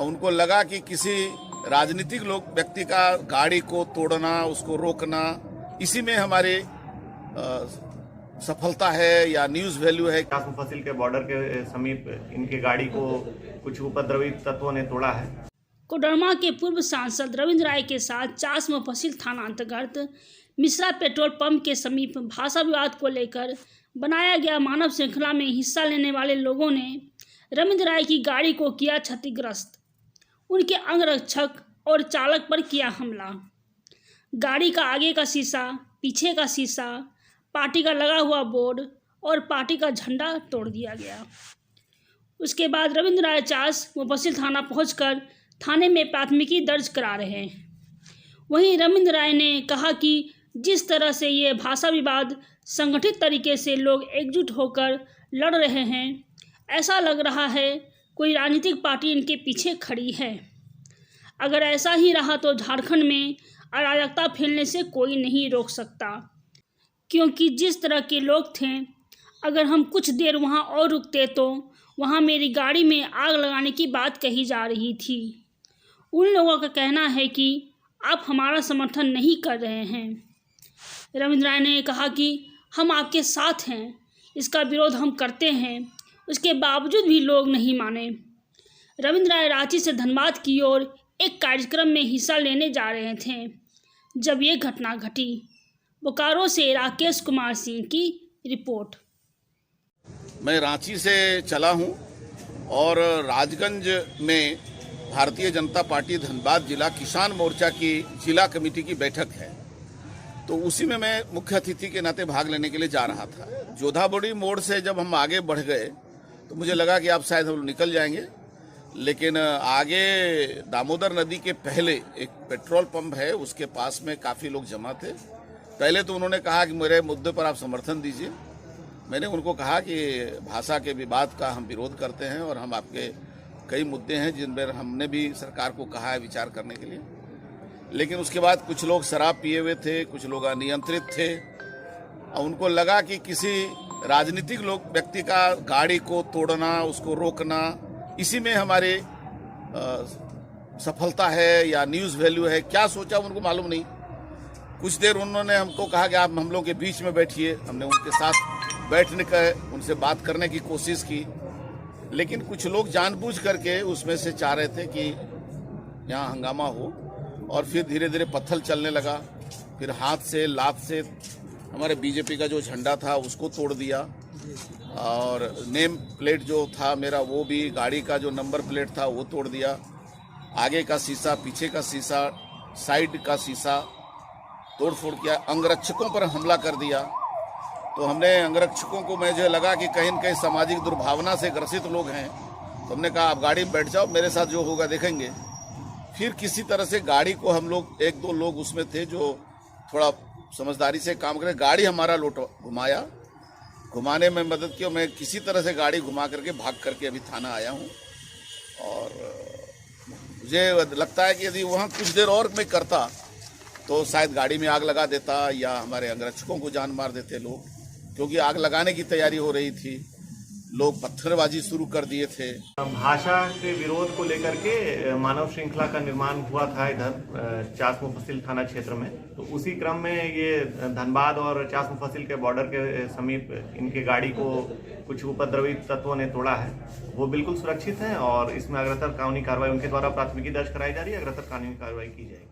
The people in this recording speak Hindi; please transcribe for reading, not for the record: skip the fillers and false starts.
और उनको लगा कि किसी राजनीतिक लोग व्यक्ति का गाड़ी को तोड़ना, उसको रोकना, इसी में हमारी सफलता है या न्यूज वैल्यू है। चास मुफस्सिल के बॉर्डर के समीप इनके गाड़ी को कुछ उपद्रवी तत्वों ने तोड़ा है। कोडरमा के पूर्व सांसद रविंद्र राय के साथ चास मुफस्सिल थाना अंतर्गत मिश्रा पेट्रोल पंप के समीप भाषा विवाद को लेकर बनाया गया मानव श्रृंखला में हिस्सा लेने वाले लोगों ने रविंद्र राय की गाड़ी को किया क्षतिग्रस्त। उनके अंगरक्षक और चालक पर किया हमला। गाड़ी का आगे का शीशा, पीछे का शीशा, पार्टी का लगा हुआ बोर्ड और पार्टी का झंडा तोड़ दिया गया। उसके बाद रविंद्र राय चास मुफस्सिल थाना पहुंचकर थाने में प्राथमिकी दर्ज करा रहे हैं। वहीं रविंद्र राय ने कहा कि जिस तरह से ये भाषा विवाद संगठित तरीके से लोग एकजुट होकर लड़ रहे हैं, ऐसा लग रहा है कोई राजनीतिक पार्टी इनके पीछे खड़ी है। अगर ऐसा ही रहा तो झारखंड में अराजकता फैलने से कोई नहीं रोक सकता, क्योंकि जिस तरह के लोग थे, अगर हम कुछ देर वहां और रुकते तो वहां मेरी गाड़ी में आग लगाने की बात कही जा रही थी। उन लोगों का कहना है कि आप हमारा समर्थन नहीं कर रहे हैं। रविंद्र राय ने कहा कि हम आपके साथ हैं, इसका विरोध हम करते हैं, उसके बावजूद भी लोग नहीं माने। रविंद्र राय रांची से धनबाद की ओर एक कार्यक्रम में हिस्सा लेने जा रहे थे जब ये घटना घटी। बोकारो से राकेश कुमार सिंह की रिपोर्ट। मैं रांची से चला हूं और राजगंज में भारतीय जनता पार्टी धनबाद जिला किसान मोर्चा की जिला कमेटी की बैठक है, तो उसी में मैं मुख्य अतिथि के नाते भाग लेने के लिए जा रहा था। जोधाबोड़ी मोड़ से जब हम आगे बढ़ गए तो मुझे लगा कि आप शायद हम निकल जाएंगे, लेकिन आगे दामोदर नदी के पहले एक पेट्रोल पंप है, उसके पास में काफ़ी लोग जमा थे। पहले तो उन्होंने कहा कि मेरे मुद्दे पर आप समर्थन दीजिए। मैंने उनको कहा कि भाषा के विवाद का हम विरोध करते हैं और हम आपके कई मुद्दे हैं जिन पर हमने भी सरकार को कहा है विचार करने के लिए। लेकिन उसके बाद कुछ लोग शराब पिए हुए थे, कुछ लोग अनियंत्रित थे और उनको लगा कि किसी राजनीतिक लोग व्यक्ति का गाड़ी को तोड़ना, उसको रोकना, इसी में हमारी सफलता है या न्यूज वैल्यू है। क्या सोचा उनको मालूम नहीं। कुछ देर उन्होंने हमको कहा कि आप हम लोग के बीच में बैठिए। हमने उनके साथ बैठने का उनसे बात करने की कोशिश की, लेकिन कुछ लोग जानबूझ करके उसमें से चाह रहे थे कि यहाँ हंगामा हो, और फिर धीरे धीरे पत्थर चलने लगा। फिर हाथ से, लात से हमारे बीजेपी का जो झंडा था उसको तोड़ दिया, और नेम प्लेट जो था मेरा वो भी, गाड़ी का जो नंबर प्लेट था वो तोड़ दिया। आगे का शीशा, पीछे का शीशा, साइड का शीशा तोड़ फोड़ किया। अंगरक्षकों पर हमला कर दिया। तो हमने अंगरक्षकों को, मुझे लगा कि कहीं न कहीं सामाजिक दुर्भावना से ग्रसित लोग हैं, तो हमने कहा आप गाड़ी में बैठ जाओ, मेरे साथ जो होगा देखेंगे। फिर किसी तरह से गाड़ी को हम लोग, एक दो लोग उसमें थे जो थोड़ा समझदारी से काम करें, गाड़ी हमारा घुमाया, घुमाने में मदद की। मैं किसी तरह से गाड़ी घुमा करके भाग करके अभी थाना आया हूँ। और मुझे लगता है कि यदि वहाँ कुछ देर और मैं करता तो शायद गाड़ी में आग लगा देता या हमारे अंगरक्षकों को जान मार देते लोग, क्योंकि आग लगाने की तैयारी हो रही थी। लोग पत्थरबाजी शुरू कर दिए थे। भाषा के विरोध को लेकर के मानव श्रृंखला का निर्माण हुआ था इधर चास मुफस्सिल थाना क्षेत्र में। तो उसी क्रम में ये धनबाद और चास मुफस्सिल के बॉर्डर के समीप इनके गाड़ी को कुछ उपद्रवी तत्वों ने तोड़ा है। वो बिल्कुल सुरक्षित हैं और इसमें अग्रतर कानूनी कार्रवाई उनके द्वारा प्राथमिकी दर्ज कराई जा रही है, अग्रतर कानूनी कार्रवाई की जाएगी।